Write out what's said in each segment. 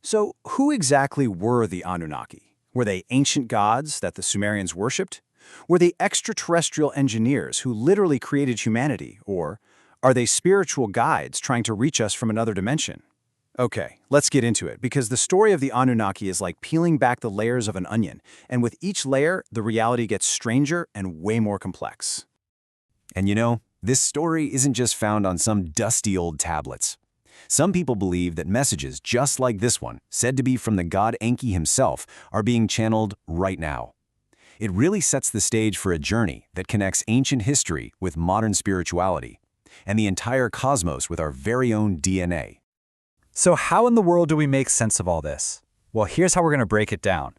So, who exactly were the Anunnaki? Were they ancient gods that the Sumerians worshipped? Were they extraterrestrial engineers who literally created humanity? Or are they spiritual guides trying to reach us from another dimension? Okay, let's get into it, because the story of the Anunnaki is like peeling back the layers of an onion, and with each layer, the reality gets stranger and way more complex. And you know, this story isn't just found on some dusty old tablets. Some people believe that messages just like this one, said to be from the god Enki himself, are being channeled right now. It really sets the stage for a journey that connects ancient history with modern spirituality, and the entire cosmos with our very own DNA. So how in the world do we make sense of all this? Well, here's how we're going to break it down.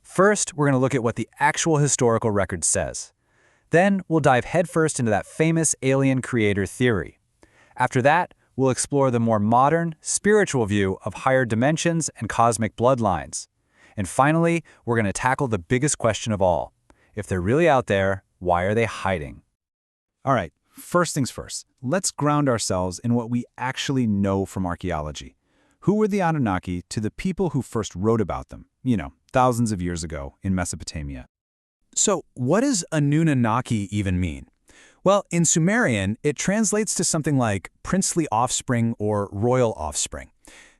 First, we're going to look at what the actual historical record says. Then, we'll dive headfirst into that famous alien creator theory. After that, we'll explore the more modern, spiritual view of higher dimensions and cosmic bloodlines. And finally, we're going to tackle the biggest question of all. If they're really out there, why are they hiding? All right, first things first. Let's ground ourselves in what we actually know from archaeology. Who were the Anunnaki to the people who first wrote about them, thousands of years ago in Mesopotamia? So, what does Anunnaki even mean? Well, in Sumerian, it translates to something like princely offspring or royal offspring.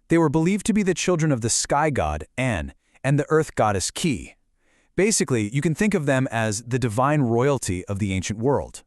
They were believed to be the children of the sky god, An, and the earth goddess, Ki. Basically, you can think of them as the divine royalty of the ancient world.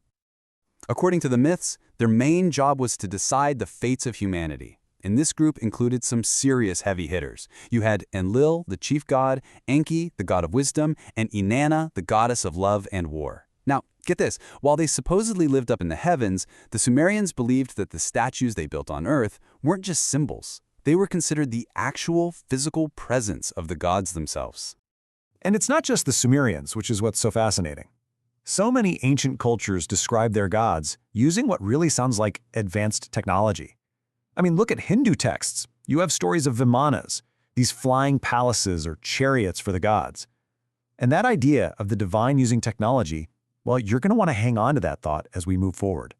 According to the myths, their main job was to decide the fates of humanity. And this group included some serious heavy hitters. You had Enlil, the chief god, Enki, the god of wisdom, and Inanna, the goddess of love and war. Now, get this, while they supposedly lived up in the heavens, the Sumerians believed that the statues they built on Earth weren't just symbols. They were considered the actual physical presence of the gods themselves. And it's not just the Sumerians, which is what's so fascinating. So many ancient cultures describe their gods using what really sounds like advanced technology. I mean, look at Hindu texts. You have stories of vimanas, these flying palaces or chariots for the gods. And that idea of the divine using technology, well, you're going to want to hang on to that thought as we move forward.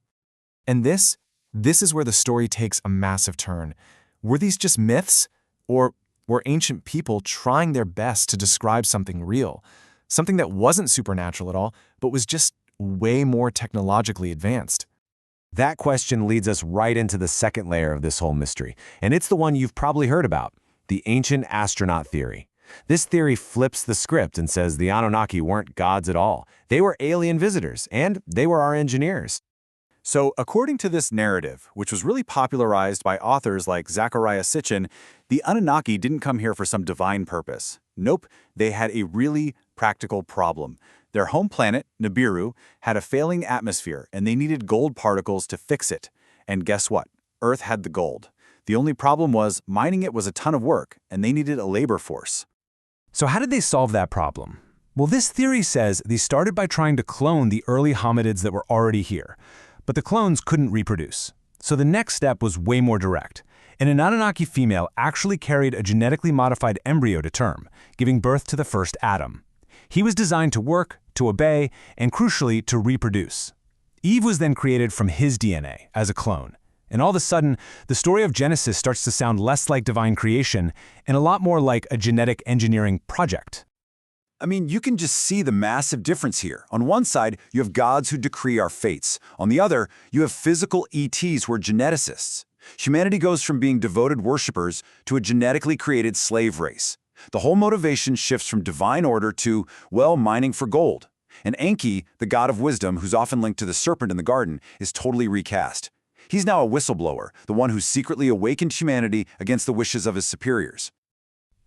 And this is where the story takes a massive turn. Were these just myths? Or were ancient people trying their best to describe something real? Something that wasn't supernatural at all, but was just way more technologically advanced? That question leads us right into the second layer of this whole mystery, and it's the one you've probably heard about, the ancient astronaut theory. This theory flips the script and says the Anunnaki weren't gods at all. They were alien visitors, and they were our engineers. So, according to this narrative, which was really popularized by authors like Zecharia Sitchin, the Anunnaki didn't come here for some divine purpose. Nope, they had a really practical problem. Their home planet, Nibiru, had a failing atmosphere, and they needed gold particles to fix it. And guess what? Earth had the gold. The only problem was mining it was a ton of work, and they needed a labor force. So how did they solve that problem? Well, this theory says they started by trying to clone the early hominids that were already here. But the clones couldn't reproduce. So the next step was way more direct. An Anunnaki female actually carried a genetically modified embryo to term, giving birth to the first Adam. He was designed to work, to obey, and crucially, to reproduce. Eve was then created from his DNA as a clone. And all of a sudden, the story of Genesis starts to sound less like divine creation and a lot more like a genetic engineering project. I mean, you can just see the massive difference here. On one side, you have gods who decree our fates. On the other, you have physical ETs who are geneticists. Humanity goes from being devoted worshippers to a genetically created slave race. The whole motivation shifts from divine order to, well, mining for gold. And Enki, the god of wisdom, who's often linked to the serpent in the garden, is totally recast. He's now a whistleblower, the one who secretly awakened humanity against the wishes of his superiors.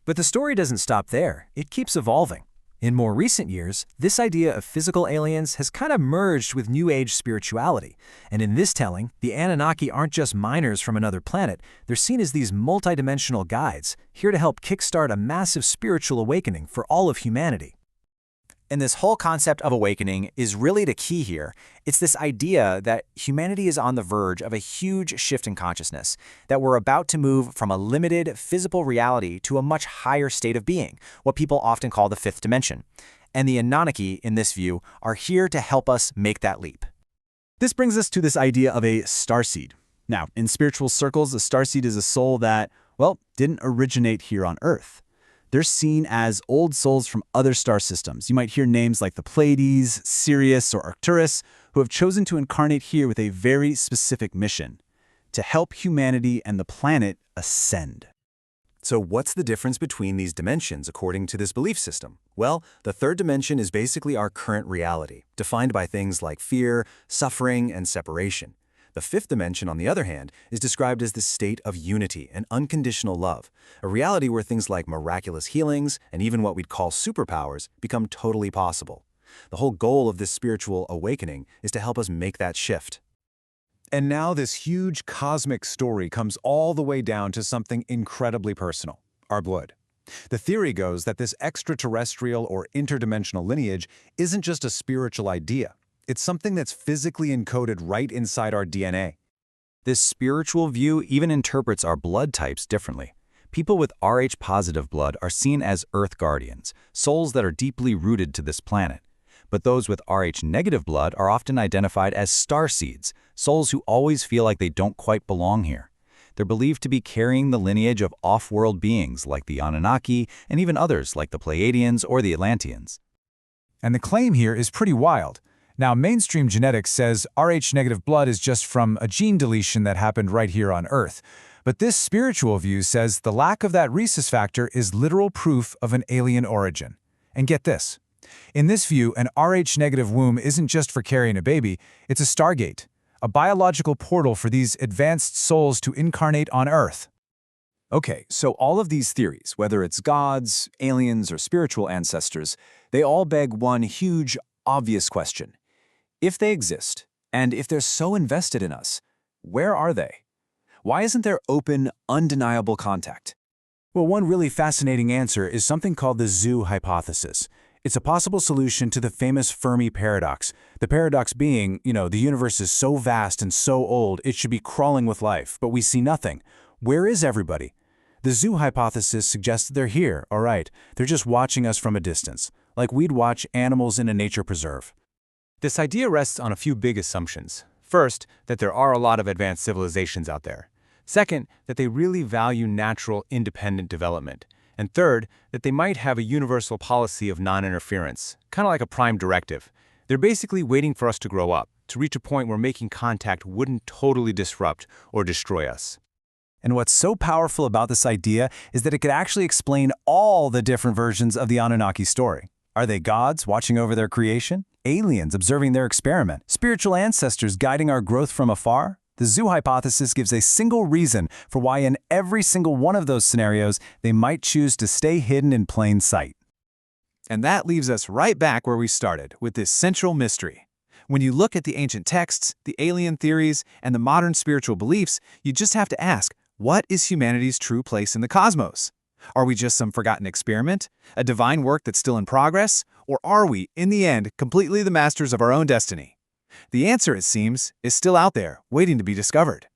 But the story doesn't stop there. It keeps evolving. In more recent years, this idea of physical aliens has kind of merged with New Age spirituality. And in this telling, the Anunnaki aren't just miners from another planet, they're seen as these multidimensional guides, here to help kickstart a massive spiritual awakening for all of humanity. And this whole concept of awakening is really the key here. It's this idea that humanity is on the verge of a huge shift in consciousness, that we're about to move from a limited physical reality to a much higher state of being, what people often call the fifth dimension. And the Anunnaki, in this view, are here to help us make that leap. This brings us to this idea of a starseed. Now, in spiritual circles, a starseed is a soul that, well, didn't originate here on Earth. They're seen as old souls from other star systems. You might hear names like the Pleiades, Sirius, or Arcturus, who have chosen to incarnate here with a very specific mission: to help humanity and the planet ascend. So what's the difference between these dimensions according to this belief system? Well, the third dimension is basically our current reality, defined by things like fear, suffering, and separation. The fifth dimension, on the other hand, is described as the state of unity and unconditional love, a reality where things like miraculous healings and even what we'd call superpowers become totally possible. The whole goal of this spiritual awakening is to help us make that shift. And now this huge cosmic story comes all the way down to something incredibly personal: our blood. The theory goes that this extraterrestrial or interdimensional lineage isn't just a spiritual idea. It's something that's physically encoded right inside our DNA. This spiritual view even interprets our blood types differently. People with Rh-positive blood are seen as Earth guardians, souls that are deeply rooted to this planet. But those with Rh-negative blood are often identified as starseeds, souls who always feel like they don't quite belong here. They're believed to be carrying the lineage of off-world beings like the Anunnaki and even others like the Pleiadians or the Atlanteans. And the claim here is pretty wild. Now, mainstream genetics says Rh-negative blood is just from a gene deletion that happened right here on Earth. But this spiritual view says the lack of that rhesus factor is literal proof of an alien origin. And get this. In this view, an Rh-negative womb isn't just for carrying a baby, it's a stargate, a biological portal for these advanced souls to incarnate on Earth. Okay, so all of these theories, whether it's gods, aliens, or spiritual ancestors, they all beg one huge, obvious question. If they exist, and if they're so invested in us, where are they? Why isn't there open, undeniable contact? Well, one really fascinating answer is something called the zoo hypothesis. It's a possible solution to the famous Fermi paradox. The paradox being, the universe is so vast and so old, it should be crawling with life, but we see nothing. Where is everybody? The zoo hypothesis suggests they're here, all right. They're just watching us from a distance, like we'd watch animals in a nature preserve. This idea rests on a few big assumptions. First, that there are a lot of advanced civilizations out there. Second, that they really value natural, independent development. And third, that they might have a universal policy of non-interference, kind of like a prime directive. They're basically waiting for us to grow up, to reach a point where making contact wouldn't totally disrupt or destroy us. And what's so powerful about this idea is that it could actually explain all the different versions of the Anunnaki story. Are they gods watching over their creation? Aliens observing their experiment? Spiritual ancestors guiding our growth from afar? The zoo hypothesis gives a single reason for why in every single one of those scenarios they might choose to stay hidden in plain sight. And that leaves us right back where we started, with this central mystery. When you look at the ancient texts, the alien theories, and the modern spiritual beliefs, you just have to ask, what is humanity's true place in the cosmos? Are we just some forgotten experiment, a divine work that's still in progress, or are we, in the end, completely the masters of our own destiny? The answer, it seems, is still out there, waiting to be discovered.